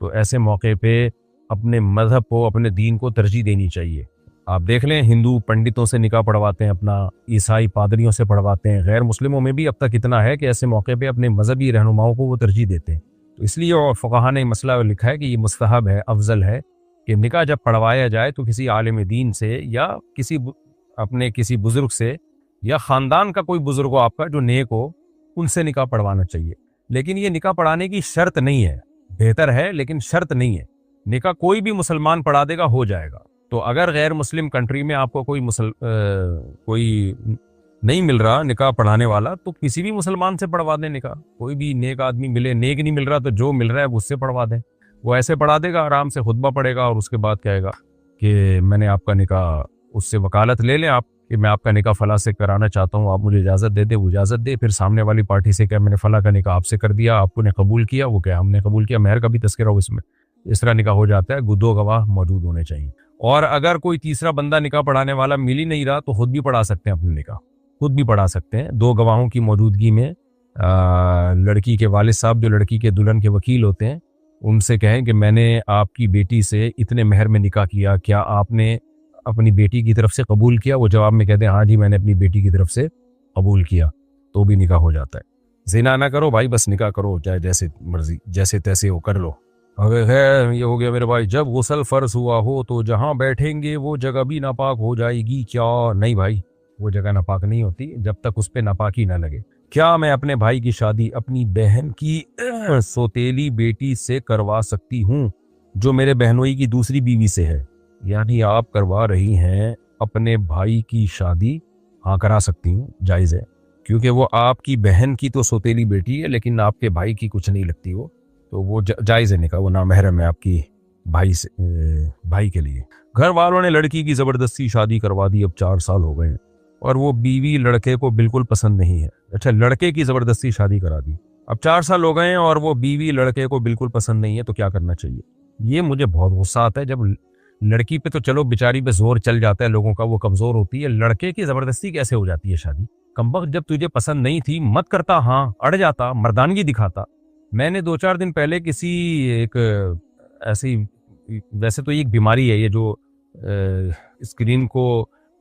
تو ایسے موقع پہ اپنے مذہب کو اپنے دین کو ترجیح دینی چاہیے. آپ دیکھ لیں ہندو پنڈتوں سے نکاح پڑھواتے ہیں اپنا, عیسائی پادریوں سے پڑھواتے ہیں, غیر مسلموں میں بھی اب تک اتنا ہے کہ ایسے موقع پہ اپنے مذہبی رہنماؤں کو وہ ترجیح دیتے ہیں. تو اس لیے اور فقہا نے مسئلہ لکھا ہے کہ یہ مستحب ہے, افضل ہے کہ نکاح جب پڑھوایا جائے تو کسی عالم دین سے یا کسی بزرگ سے یا خاندان کا کوئی بزرگ ہو آپ کا جو نیک ہو, ان سے نکاح پڑھوانا چاہیے. لیکن یہ نکاح پڑھانے کی شرط نہیں ہے, بہتر ہے لیکن شرط نہیں ہے. نکاح کوئی بھی مسلمان پڑھا دے گا, ہو جائے گا. تو اگر غیر مسلم کنٹری میں آپ کو کوئی نہیں مل رہا نکاح پڑھانے والا, تو کسی بھی مسلمان سے پڑھوا دیں نکاح. کوئی بھی نیک آدمی ملے, نیک نہیں مل رہا تو جو مل رہا ہے اس سے پڑھوا دیں. وہ ایسے پڑھا دے گا, آرام سے خطبہ پڑھے گا اور اس کے بعد کہے گا کہ میں نے آپ کا نکاح, اس سے وکالت لے لیں آپ کہ میں آپ کا نکاح فلاں سے کرانا چاہتا ہوں, آپ مجھے اجازت دے دیں. وہ اجازت دے, پھر سامنے والی پارٹی سے کہ میں نے فلاں کا نکاح آپ سے کر دیا, آپ کو نے قبول کیا, وہ کیا ہم نے قبول کیا, مہر کا بھی تذکرہ ہو اس میں. اس طرح نکاح ہو جاتا ہے. 2 گواہ موجود ہونے چاہیے. اور اگر کوئی تیسرا بندہ نکاح پڑھانے والا مل ہی نہیں رہا تو خود بھی پڑھا سکتے ہیں اپنے نکاح, خود بھی پڑھا سکتے ہیں 2 گواہوں کی موجودگی میں. لڑکی کے والد صاحب جو لڑکی کے دلہن کے وکیل ہوتے ہیں, ان سے کہیں کہ میں نے آپ کی بیٹی سے اتنے مہر میں نکاح کیا, کیا آپ نے اپنی بیٹی کی طرف سے قبول کیا؟ وہ جواب میں کہتے ہیں ہاں جی میں نے اپنی بیٹی کی طرف سے قبول کیا, تو بھی نکاح ہو جاتا ہے. زنا نہ کرو بھائی, بس نکاح کرو, چاہے جیسے مرضی جیسے تیسے ہو کر لو. اگر ہے یہ ہو گیا میرے بھائی, جب غسل فرض ہوا ہو تو جہاں بیٹھیں گے وہ جگہ بھی ناپاک ہو جائے گی کیا؟ نہیں بھائی, وہ جگہ ناپاک نہیں ہوتی جب تک اس پہ ناپاکی نہ لگے. کیا میں اپنے بھائی کی شادی اپنی بہن کی سوتیلی بیٹی سے کروا سکتی ہوں جو میرے بہنوئی کی دوسری بیوی سے ہے؟ یعنی آپ کروا رہی ہیں اپنے بھائی کی شادی؟ ہاں کرا سکتی ہوں, جائز ہے, کیونکہ وہ آپ کی بہن کی تو سوتیلی بیٹی ہے لیکن آپ کے بھائی کی کچھ نہیں لگتی وہ, تو وہ جائز ہے نکاح, وہ نامحرم ہے آپ کی بھائی کے لیے. گھر والوں نے لڑکی کی زبردستی شادی کروا دی, اب 4 سال ہو گئے ہیں اور وہ بیوی لڑکے کو بالکل پسند نہیں ہے. اچھا, لڑکے کی زبردستی شادی کرا دی, اب 4 سال ہو گئے ہیں اور وہ بیوی لڑکے کو بالکل پسند نہیں ہے, تو کیا کرنا چاہیے؟ یہ مجھے بہت غصہ آتا ہے. جب لڑکی پہ تو چلو بیچاری پہ زور چل جاتا ہے لوگوں کا, وہ کمزور ہوتی ہے, لڑکے کی زبردستی کیسے ہو جاتی ہے شادی؟ کمبخت, جب تجھے پسند نہیں تھی مت کرتا, ہاں اڑ جاتا, مردانگی دکھاتا. میں نے 2-4 دن پہلے کسی ایک ایسی, ویسے تو یہ ایک بیماری ہے یہ جو اسکرین کو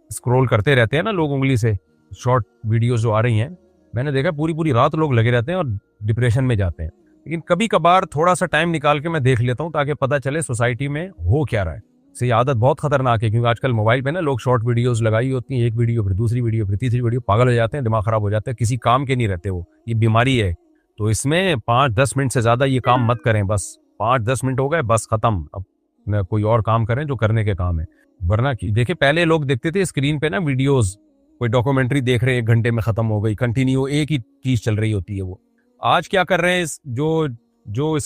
اسکرول کرتے رہتے ہیں نا لوگ انگلی سے, شارٹ ویڈیوز جو آ رہی ہیں, میں نے دیکھا پوری رات لوگ لگے رہتے ہیں اور ڈپریشن میں جاتے ہیں. لیکن کبھی کبھار تھوڑا سا ٹائم نکال کے میں دیکھ لیتا ہوں تاکہ پتہ چلے سوسائٹی میں ہو کیا رہا ہے. سے یہ عادت بہت خطرناک ہے, کیونکہ آج کل موبائل پہ نا لوگ شارٹ ویڈیوز لگائی ہوتی ہیں, ایک ویڈیو پھر دوسری ویڈیو پھر تیسری ویڈیو, پاگل ہو جاتے ہیں, دماغ خراب ہو جاتا ہے, کسی کام کے نہیں رہتے وہ. یہ بیماری ہے, تو اس میں 5-10 منٹ سے زیادہ یہ کام مت کریں. بس 5-10 منٹ ہو گئے, بس ختم, اب کوئی اور کام کریں جو کرنے کے کام ہے. ورنہ دیکھیں پہلے لوگ دیکھتے تھے اسکرین پہ نا ویڈیوز, کوئی ڈاکومنٹری دیکھ رہے ہیں 1 گھنٹے میں ختم ہو گئی, کنٹینیو ایک ہی چیز چل رہی ہوتی ہے. وہ آج کیا کر رہے ہیں, جو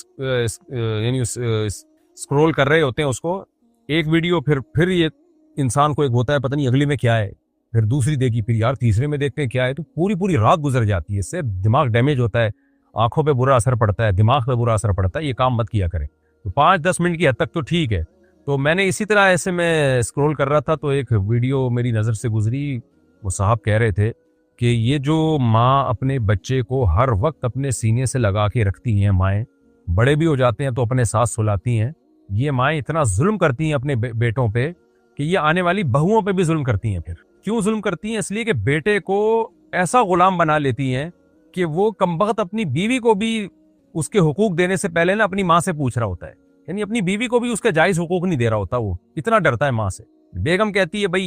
یعنی اسکرول کر رہے ہوتے ہیں اس کو, ایک ویڈیو پھر یہ انسان کو ایک ہوتا ہے پتہ نہیں اگلی میں کیا ہے, پھر دوسری دیکھی, پھر یار تیسرے میں دیکھتے ہیں کیا ہے, تو پوری رات گزر جاتی ہے. اس سے دماغ ڈیمیج ہوتا ہے, آنکھوں پہ برا اثر پڑتا ہے, دماغ پہ برا اثر پڑتا ہے. یہ کام مت کیا کریں. تو 5-10 منٹ کی حد تک تو ٹھیک ہے. تو میں نے اسی طرح ایسے میں اسکرول کر رہا تھا تو ایک ویڈیو میری نظر سے گزری. وہ صاحب کہہ رہے تھے کہ یہ جو ماں اپنے بچے کو ہر وقت اپنے سینے سے لگا کے رکھتی ہیں, مائیں بڑے بھی ہو جاتے ہیں تو اپنے ساتھ سلاتی ہیں, یہ مائیں اتنا ظلم کرتی ہیں اپنے بیٹوں پہ کہ یہ آنے والی بہوؤں پہ بھی ظلم کرتی ہیں. پھر کیوں ظلم کرتی ہیں؟ اس لیے کہ بیٹے کو ایسا غلام بنا لیتی ہیں کہ وہ کمبخت اپنی بیوی کو بھی اس کے حقوق دینے سے پہلے نا اپنی ماں سے پوچھ رہا ہوتا ہے. یعنی اپنی بیوی کو بھی اس کے جائز حقوق نہیں دے رہا ہوتا, وہ اتنا ڈرتا ہے ماں سے. بیگم کہتی ہے بھائی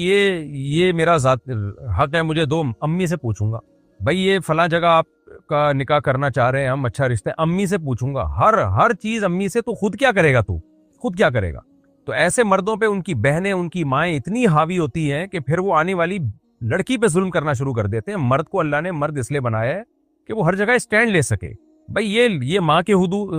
یہ میرا ذات حق ہے, مجھے دو, امی سے پوچھوں گا. بھائی یہ فلاں جگہ آپ کا نکاح کرنا چاہ رہے ہیں ہم, اچھا رشتہ ہے, امی سے پوچھوں گا. ہر چیز امی سے. تو خود کیا کرے گا, تو خود کیا کرے گا؟ تو ایسے مردوں پہ ان کی بہنیں, ان کی مائیں اتنی حاوی ہوتی ہیں کہ پھر وہ آنے والی لڑکی پہ ظلم کرنا شروع کر دیتے ہیں. مرد کو اللہ نے مرد اس لیے بنایا ہے کہ وہ ہر جگہ اسٹینڈ لے سکے. بھائی یہ ماں کے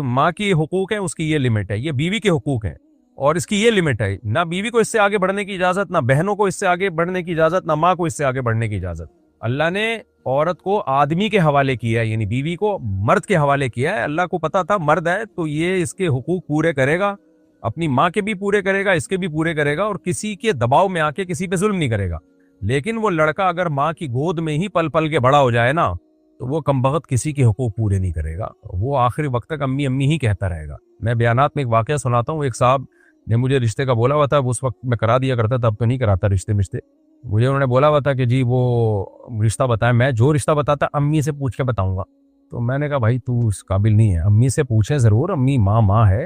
ماں کی حقوق ہے, اس کی یہ لمٹ ہے. یہ بیوی کے حقوق ہیں اور اس کی یہ لمٹ ہے. نہ بیوی کو اس سے آگے بڑھنے کی اجازت, نہ بہنوں کو اس سے آگے بڑھنے کی اجازت, نہ ماں کو اس سے آگے بڑھنے کی اجازت. اللہ نے عورت کو آدمی کے حوالے کیا ہے, یعنی بیوی کو مرد کے حوالے کیا ہے. اللہ کو پتا تھا مرد ہے تو یہ اس کے حقوق پورے کرے گا, اپنی ماں کے بھی پورے کرے گا, اس کے بھی پورے کرے گا, اور کسی کے دباؤ میں آ کے کسی پہ ظلم نہیں کرے گا. لیکن وہ لڑکا اگر ماں کی گود میں ہی پل پل کے بڑا ہو جائے نا, تو وہ کمبخت کسی کے حقوق پورے نہیں کرے گا، وہ آخری وقت تک امی امی ہی کہتا رہے گا۔ میں بیانات میں ایک واقعہ سناتا ہوں، ایک صاحب نے مجھے رشتے کا بولا ہوا تھا، اس وقت میں کرا دیا کرتا تھا، اب تو نہیں کراتا رشتے مشتے۔ مجھے انہوں نے بولا ہوا تھا کہ جی وہ رشتہ بتائیں، میں جو رشتہ بتاتا امی سے پوچھ کے بتاؤں گا۔ تو میں نے کہا بھائی تو اس قابل نہیں ہے، امی سے پوچھیں ضرور، امی ماں ہے،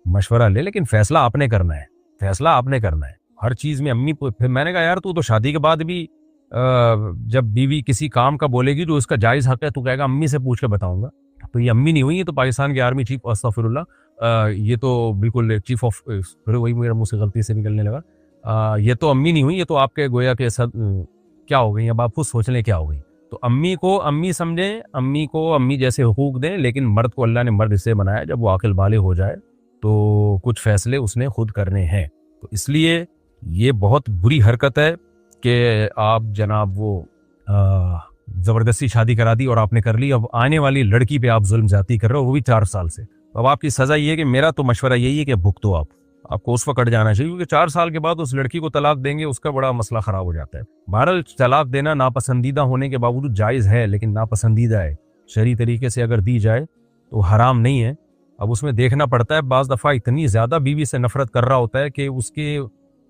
مشورہ لے، لیکن فیصلہ آپ نے کرنا ہے، فیصلہ آپ نے کرنا ہے ہر چیز میں امی پھر میں نے کہا یار تو شادی کے بعد بھی جب بیوی کسی کام کا بولے گی جو اس کا جائز حق ہے تو کہے گا امی سے پوچھ کے بتاؤں گا۔ تو یہ امی نہیں ہوئی، یہ تو پاکستان کے آرمی چیف، استغفر اللہ، یہ تو بالکل چیف آف، پھر وہی میرا منہ سے غلطی سے نکلنے لگا، یہ تو امی نہیں ہوئی، یہ تو آپ کے گویا کے کیا ہو گئی، اب آپ خود سوچ لیں کیا ہو گئی۔ تو امی کو امی سمجھیں، امی کو امی جیسے حقوق دیں، لیکن مرد کو اللہ نے مرد اس سے بنایا جب وہ عاقل بالغ ہو جائے تو کچھ فیصلے اس نے خود کرنے ہیں۔ تو اس لیے یہ بہت بری حرکت ہے کہ آپ جناب وہ زبردستی شادی کرا دی اور آپ نے کر لی، اب آنے والی لڑکی پہ آپ ظلم زیادتی کر رہے ہو، وہ بھی 4 سال سے۔ اب آپ کی سزا یہ ہے کہ میرا تو مشورہ یہی ہے کہ بھگتو، آپ کو اس وقت جانا چاہیے، کیونکہ 4 سال کے بعد اس لڑکی کو طلاق دیں گے، اس کا بڑا مسئلہ خراب ہو جاتا ہے۔ بہرحال طلاق دینا ناپسندیدہ ہونے کے باوجود جائز ہے، لیکن ناپسندیدہ ہے، شرعی طریقے سے اگر دی جائے تو حرام نہیں ہے۔ اب اس میں دیکھنا پڑتا ہے، بعض دفعہ اتنی زیادہ بیوی سے نفرت کر رہا ہوتا ہے کہ اس کے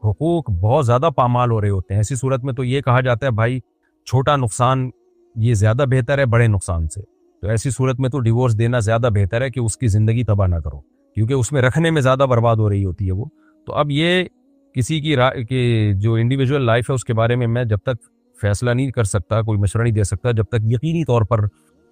حقوق بہت زیادہ پامال ہو رہے ہوتے ہیں، ایسی صورت میں تو یہ کہا جاتا ہے بھائی چھوٹا نقصان یہ زیادہ بہتر ہے بڑے نقصان سے، تو ایسی صورت میں تو ڈیورس دینا زیادہ بہتر ہے کہ اس کی زندگی تباہ نہ کرو، کیونکہ اس میں رکھنے میں زیادہ برباد ہو رہی ہوتی ہے وہ۔ تو اب یہ کسی کی رائے کہ جو انڈیویجول لائف ہے اس کے بارے میں میں جب تک فیصلہ نہیں کر سکتا، کوئی مشورہ نہیں دے سکتا جب تک یقینی طور پر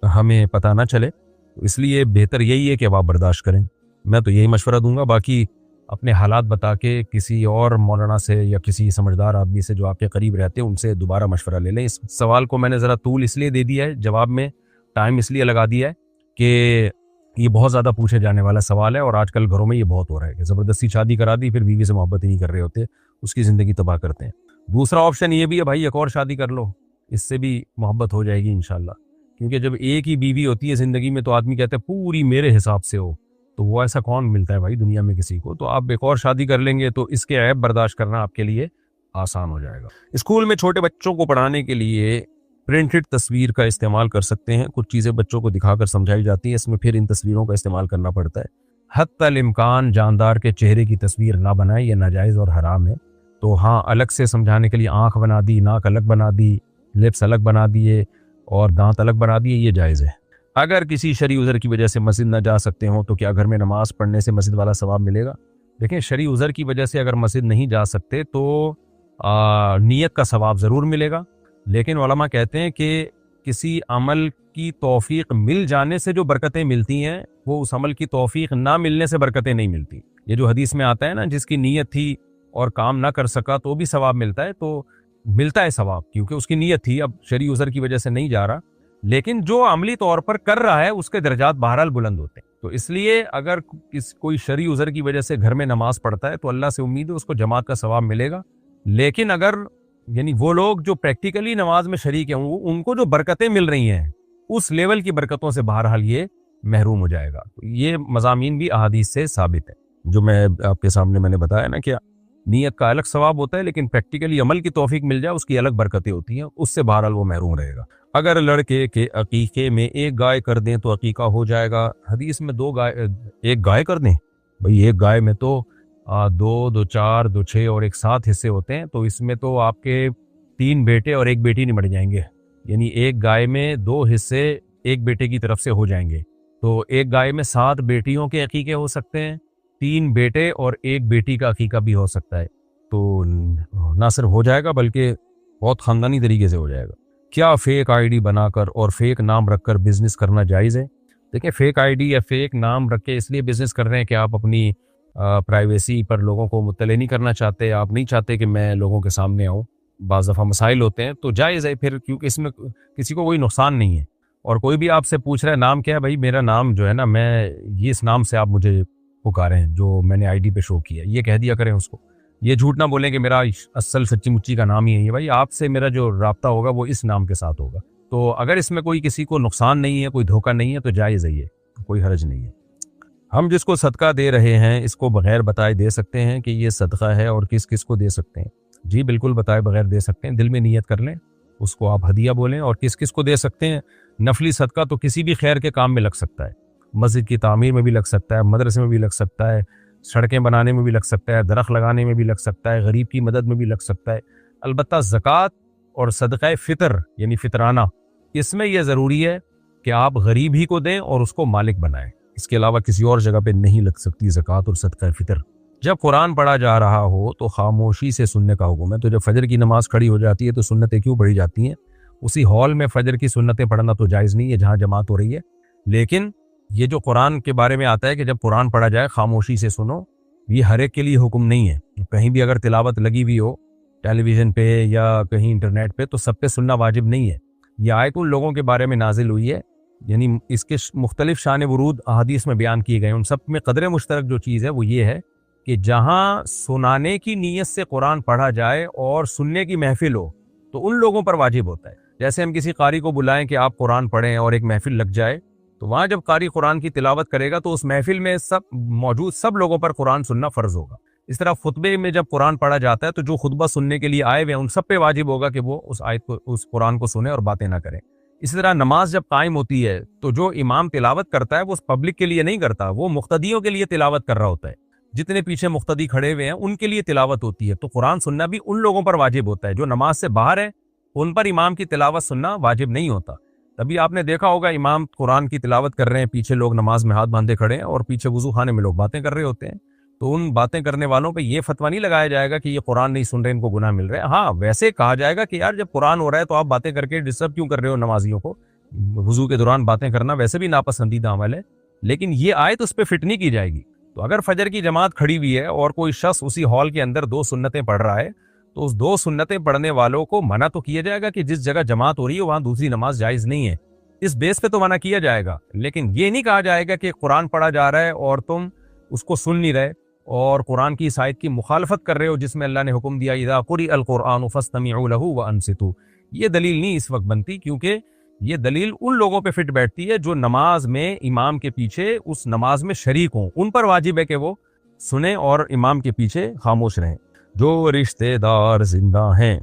ہمیں پتہ نہ چلے، تو اس لیے بہتر یہی ہے کہ آپ برداشت کریں۔ میں تو یہی مشورہ دوں گا، باقی اپنے حالات بتا کے کسی اور مولانا سے یا کسی سمجھدار آدمی سے جو آپ کے قریب رہتے ہیں ان سے دوبارہ مشورہ لے لیں۔ اس سوال کو میں نے ذرا طول اس لیے دے دیا ہے، جواب میں ٹائم اس لیے لگا دیا ہے کہ یہ بہت زیادہ پوچھے جانے والا سوال ہے، اور آج کل گھروں میں یہ بہت ہو رہا ہے کہ زبردستی شادی کرا دی، پھر بیوی سے محبت ہی نہیں کر رہے ہوتے، اس کی زندگی تباہ کرتے ہیں۔ دوسرا آپشن یہ بھی ہے بھائی ایک اور شادی کر لو، اس سے بھی محبت ہو جائے گی انشاءاللہ، کیونکہ جب ایک ہی بیوی ہوتی ہے زندگی میں تو آدمی کہتا ہے پوری میرے حساب سے ہو، تو وہ ایسا کون ملتا ہے بھائی دنیا میں کسی کو؟ تو آپ ایک اور شادی کر لیں گے تو اس کے عیب برداشت کرنا آپ کے لیے آسان ہو جائے گا۔ اسکول میں چھوٹے بچوں کو پڑھانے کے لیے پرنٹڈ تصویر کا استعمال کر سکتے ہیں، کچھ چیزیں بچوں کو دکھا کر سمجھائی جاتی ہیں، اس میں پھر ان تصویروں کا استعمال کرنا پڑتا ہے۔ حتی الامکان جاندار کے چہرے کی تصویر نہ بنائیں، یہ ناجائز اور حرام ہے۔ تو ہاں الگ سے سمجھانے کے لیے آنکھ بنا دی، ناک الگ بنا دی، لپس الگ بنا دیے اور دانت الگ بنا دیے، یہ جائز ہے۔ اگر کسی شرعی عذر کی وجہ سے مسجد نہ جا سکتے ہوں تو کیا گھر میں نماز پڑھنے سے مسجد والا ثواب ملے گا؟ دیکھیں شرعی عذر کی وجہ سے اگر مسجد نہیں جا سکتے تو نیت کا ثواب ضرور ملے گا، لیکن علماء کہتے ہیں کہ کسی عمل کی توفیق مل جانے سے جو برکتیں ملتی ہیں وہ اس عمل کی توفیق نہ ملنے سے برکتیں نہیں ملتی۔ یہ جو حدیث میں آتا ہے نا جس کی نیت تھی اور کام نہ کر سکا تو بھی ثواب ملتا ہے، تو ملتا ہے ثواب کیونکہ اس کی نیت تھی، اب شرعی عذر کی وجہ سے نہیں جا رہا، لیکن جو عملی طور پر کر رہا ہے اس کے درجات بہرحال بلند ہوتے ہیں۔ تو اس لیے اگر کوئی شرعی عذر کی وجہ سے گھر میں نماز پڑھتا ہے تو اللہ سے امید ہے اس کو جماعت کا ثواب ملے گا، لیکن اگر یعنی وہ لوگ جو پریکٹیکلی نماز میں شریک ہیں ان کو جو برکتیں مل رہی ہیں اس لیول کی برکتوں سے بہرحال یہ محروم ہو جائے گا۔ یہ مضامین بھی احادیث سے ثابت ہے، جو میں آپ کے سامنے میں نے بتایا نا کہ نیت کا الگ ثواب ہوتا ہے لیکن پریکٹیکلی عمل کی توفیق مل جائے اس کی الگ برکتیں ہوتی ہیں، اس سے بہرحال وہ محروم رہے گا۔ اگر لڑکے کے عقیقے میں ایک گائے کر دیں تو عقیقہ ہو جائے گا؟ حدیث میں ایک گائے کر دیں، بھئی ایک گائے میں تو 2 2 4 2 6 اور ایک 7 حصے ہوتے ہیں، تو اس میں تو آپ کے 3 بیٹے اور ایک بیٹی نہیں بڑھ جائیں گے، یعنی ایک گائے میں 2 حصے ایک بیٹے کی طرف سے ہو جائیں گے، تو ایک گائے میں 7 بیٹیوں کے عقیقے ہو سکتے ہیں، 3 بیٹے اور ایک بیٹی کا عقیقہ بھی ہو سکتا ہے، تو نہ صرف ہو جائے گا بلکہ بہت خاندانی طریقے سے ہو جائے گا۔ کیا فیک آئی ڈی بنا کر اور فیک نام رکھ کر بزنس کرنا جائز ہے؟ دیکھیں فیک آئی ڈی یا فیک نام رکھ کے اس لیے بزنس کر رہے ہیں کہ آپ اپنی پرائیویسی پر لوگوں کو مطلع نہیں کرنا چاہتے، آپ نہیں چاہتے کہ میں لوگوں کے سامنے آؤں، بعض دفعہ مسائل ہوتے ہیں، تو جائز ہے پھر، کیونکہ اس میں کسی کو کوئی نقصان نہیں ہے۔ اور کوئی بھی آپ سے پوچھ رہا ہے نام کیا ہے، بھائی میرا نام جو ہے نا، میں یہ اس نام سے آپ مجھے پکارے ہیں جو میں نے آئی ڈی پہ شو کیا، یہ کہہ دیا کریں اس کو، یہ جھوٹ نہ بولیں کہ میرا اصل سچی مچی کا نام ہی ہے یہ، بھائی آپ سے میرا جو رابطہ ہوگا وہ اس نام کے ساتھ ہوگا، تو اگر اس میں کوئی کسی کو نقصان نہیں ہے، کوئی دھوکہ نہیں ہے تو جائز ہے، یہ کوئی حرج نہیں ہے۔ ہم جس کو صدقہ دے رہے ہیں اس کو بغیر بتائے دے سکتے ہیں کہ یہ صدقہ ہے اور کس کس کو دے سکتے ہیں؟ جی بالکل بتائے بغیر دے سکتے ہیں، دل میں نیت کر لیں، اس کو آپ ہدیہ بولیں، اور کس کس کو دے سکتے ہیں نفلی صدقہ تو کسی بھی خیر کے کام میں لگ سکتا ہے، مسجد کی تعمیر میں بھی لگ سکتا ہے، مدرسے میں بھی لگ سکتا ہے، سڑکیں بنانے میں بھی لگ سکتا ہے، درخت لگانے میں بھی لگ سکتا ہے، غریب کی مدد میں بھی لگ سکتا ہے۔ البتہ زکوٰۃ اور صدقہ فطر یعنی فطرانہ، اس میں یہ ضروری ہے کہ آپ غریب ہی کو دیں اور اس کو مالک بنائیں، اس کے علاوہ کسی اور جگہ پہ نہیں لگ سکتی زکوٰۃ اور صدقہ فطر۔ جب قرآن پڑھا جا رہا ہو تو خاموشی سے سننے کا حکم ہے۔ تو جب فجر کی نماز کھڑی ہو جاتی ہے تو سنتیں کیوں پڑھی جاتی ہیں؟ اسی ہال میں فجر کی سنتیں پڑھنا تو جائز نہیں ہے جہاں جماعت ہو رہی ہے، لیکن یہ جو قرآن کے بارے میں آتا ہے کہ جب قرآن پڑھا جائے خاموشی سے سنو، یہ ہر ایک کے لیے حکم نہیں ہے۔ کہیں بھی اگر تلاوت لگی ہوئی ہو ٹیلی ویژن پہ یا کہیں انٹرنیٹ پہ تو سب پہ سننا واجب نہیں ہے۔ یہ آیت ان لوگوں کے بارے میں نازل ہوئی ہے، یعنی اس کے مختلف شان ورود احادیث میں بیان کیے گئے، ان سب میں قدر مشترک جو چیز ہے وہ یہ ہے کہ جہاں سنانے کی نیت سے قرآن پڑھا جائے اور سننے کی محفل ہو تو ان لوگوں پر واجب ہوتا ہے۔ جیسے ہم کسی قاری کو بلائیں کہ آپ قرآن پڑھیں اور ایک محفل لگ جائے، تو وہاں جب قاری قرآن کی تلاوت کرے گا تو اس محفل میں موجود سب لوگوں پر قرآن سننا فرض ہوگا۔ اس طرح خطبے میں جب قرآن پڑھا جاتا ہے تو جو خطبہ سننے کے لیے آئے ہوئے ہیں ان سب پہ واجب ہوگا کہ وہ اس آیت کو، اس قرآن کو سنیں اور باتیں نہ کریں۔ اسی طرح نماز جب قائم ہوتی ہے تو جو امام تلاوت کرتا ہے وہ پبلک کے لیے نہیں کرتا، وہ مقتدیوں کے لیے تلاوت کر رہا ہوتا ہے۔ جتنے پیچھے مقتدی کھڑے ہوئے ہیں ان کے لیے تلاوت ہوتی ہے، تو قرآن سننا بھی ان لوگوں پر واجب ہوتا ہے۔ جو نماز سے باہر ہے ان پر امام کی تلاوت سننا واجب نہیں ہوتا۔ تبھی آپ نے دیکھا ہوگا امام قرآن کی تلاوت کر رہے ہیں، پیچھے لوگ نماز میں ہاتھ باندھے کھڑے ہیں اور پیچھے وضو خانے میں لوگ باتیں کر رہے ہوتے ہیں، تو ان باتیں کرنے والوں پہ یہ فتویٰ نہیں لگایا جائے گا کہ یہ قرآن نہیں سن رہے، ان کو گناہ مل رہا ہے۔ ہاں ویسے کہا جائے گا کہ یار جب قرآن ہو رہا ہے تو آپ باتیں کر کے ڈسٹرب کیوں کر رہے ہو نمازیوں کو؟ وضو کے دوران باتیں کرنا ویسے بھی ناپسندیدہ عمل ہے، لیکن یہ آیت اس پہ فٹ نہیں کی جائے گی۔ تو اگر فجر کی جماعت کھڑی ہوئی ہے اور کوئی شخص اسی ہال کے اندر 2 سنتیں پڑھ رہا ہے تو اس 2 سنتیں پڑھنے والوں کو منع تو کیا جائے گا کہ جس جگہ جماعت ہو رہی ہے وہاں دوسری نماز جائز نہیں ہے، اس بیس پہ تو منع کیا جائے گا، لیکن یہ نہیں کہا جائے گا کہ قرآن پڑھا جا رہا ہے اور تم اس کو سن نہیں رہے اور قرآن کی اس آیت کی مخالفت کر رہے ہو جس میں اللہ نے حکم دیا اذا قرئ القرآن فاستمعوا له وانصتوا۔ یہ دلیل نہیں اس وقت بنتی، کیونکہ یہ دلیل ان لوگوں پہ فٹ بیٹھتی ہے جو نماز میں امام کے پیچھے اس نماز میں شریک ہوں، ان پر واجب ہے کہ وہ سنیں اور امام کے پیچھے خاموش رہیں۔ جو رشتہ دار زندہ ہیں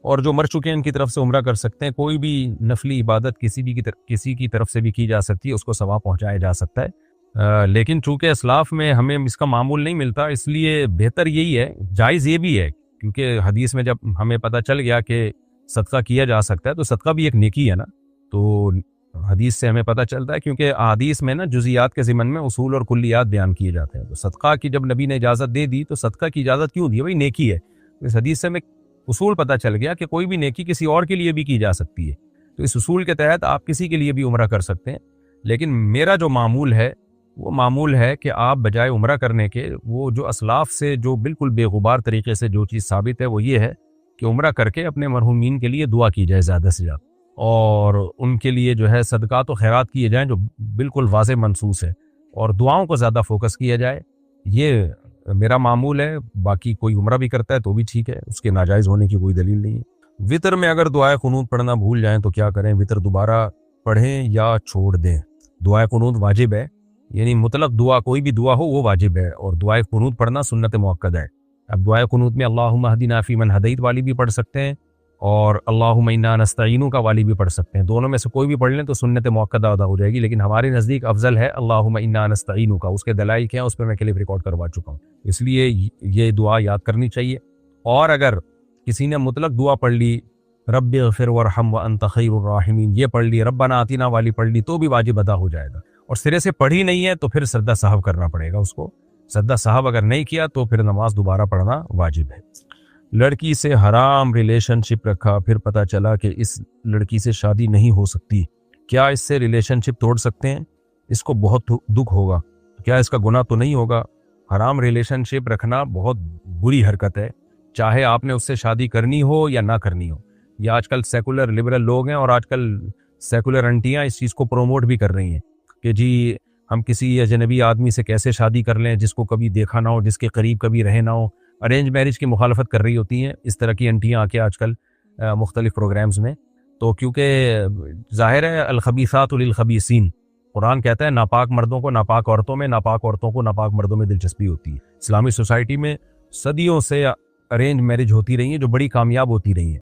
اور جو مر چکے ہیں ان کی طرف سے عمرہ کر سکتے ہیں، کوئی بھی نفلی عبادت کسی کی طرف سے بھی کی جا سکتی ہے، اس کو ثواب پہنچایا جا سکتا ہے، لیکن چونکہ اسلاف میں ہمیں اس کا معمول نہیں ملتا، اس لیے بہتر یہی ہے، جائز یہ بھی ہے، کیونکہ حدیث میں جب ہمیں پتہ چل گیا کہ صدقہ کیا جا سکتا ہے تو صدقہ بھی ایک نیکی ہے نا، تو حدیث سے ہمیں پتہ چلتا ہے، کیونکہ احادیث میں نا جزیات کے ضمن میں اصول اور کلیات بیان کیے جاتے ہیں۔ تو صدقہ کی جب نبی نے اجازت دے دی تو صدقہ کی اجازت کیوں دی؟ بھائی نیکی ہے، اس حدیث سے ہمیں اصول پتہ چل گیا کہ کوئی بھی نیکی کسی اور کے لیے بھی کی جا سکتی ہے، تو اس اصول کے تحت آپ کسی کے لیے بھی عمرہ کر سکتے ہیں۔ لیکن میرا جو معمول ہے وہ معمول ہے کہ آپ بجائے عمرہ کرنے کے، وہ جو اسلاف سے جو بالکل بے غبار طریقے سے جو چیز ثابت ہے وہ یہ ہے کہ عمرہ کر کے اپنے مرحومین کے لیے دعا کی جائے زیادہ سے زیادہ، اور ان کے لیے جو ہے صدقات و خیرات کیے جائیں جو بالکل واضح منصوص ہے، اور دعاؤں کو زیادہ فوکس کیا جائے۔ یہ میرا معمول ہے، باقی کوئی عمرہ بھی کرتا ہے تو بھی ٹھیک ہے، اس کے ناجائز ہونے کی کوئی دلیل نہیں ہے۔ وطر میں اگر دعائے قنوت پڑھنا بھول جائیں تو کیا کریں؟ وطر دوبارہ پڑھیں یا چھوڑ دیں؟ دعائے قنوت واجب ہے، یعنی مطلق دعا کوئی بھی دعا ہو وہ واجب ہے، اور دعائے قنوت پڑھنا سنت مؤکد ہے۔ اب دعائے قنوت میں اللہم اہدنا فیمن ہدیت والی بھی پڑھ سکتے ہیں اور اللہم انا نستعینک والی بھی پڑھ سکتے ہیں، دونوں میں سے کوئی بھی پڑھ لیں تو سنت مؤکدہ ادا ہو جائے گی، لیکن ہمارے نزدیک افضل ہے اللہم انا نستعینک۔ اس کے دلائل کیا ہیں اس پہ میں کلپ ریکارڈ کروا چکا ہوں، اس لیے یہ دعا یاد کرنی چاہیے۔ اور اگر کسی نے مطلق دعا پڑھ لی رب اغفر ورحم وانت خیر الراحمین یہ پڑھ لی، ربنا آتنا والی پڑھ لی، تو بھی واجب ادا ہو جائے گا، اور سرے سے پڑھی نہیں ہے تو پھر سجدہ سہو کرنا پڑے گا اس کو۔ سجدہ سہو اگر نہیں کیا تو پھر نماز دوبارہ پڑھنا واجب ہے۔ لڑکی سے حرام ریلیشن شپ رکھا، پھر پتہ چلا کہ اس لڑکی سے شادی نہیں ہو سکتی، کیا اس سے ریلیشن شپ توڑ سکتے ہیں؟ اس کو بہت دکھ ہوگا، کیا اس کا گناہ تو نہیں ہوگا؟ حرام ریلیشن شپ رکھنا بہت بری حرکت ہے، چاہے آپ نے اس سے شادی کرنی ہو یا نہ کرنی ہو۔ یہ آج کل سیکولر لبرل لوگ ہیں اور آج کل سیکولر انٹیاں اس چیز کو پروموٹ بھی کر رہی ہیں کہ جی ہم کسی اجنبی آدمی سے کیسے شادی کر لیں جس کو کبھی دیکھا نہ ہو، جس کے قریب کبھی رہے نہ ہو، ارینج میرج کی مخالفت کر رہی ہوتی ہیں اس طرح کی انٹیاں آ کے آج کل مختلف پروگرامز میں۔ تو کیونکہ ظاہر ہے الخبیثات للخبیثین، قرآن کہتا ہے ناپاک مردوں کو ناپاک عورتوں میں، ناپاک عورتوں کو ناپاک مردوں میں دلچسپی ہوتی ہے۔ اسلامی سوسائٹی میں صدیوں سے ارینج میرج ہوتی رہی ہیں جو بڑی کامیاب ہوتی رہی ہیں۔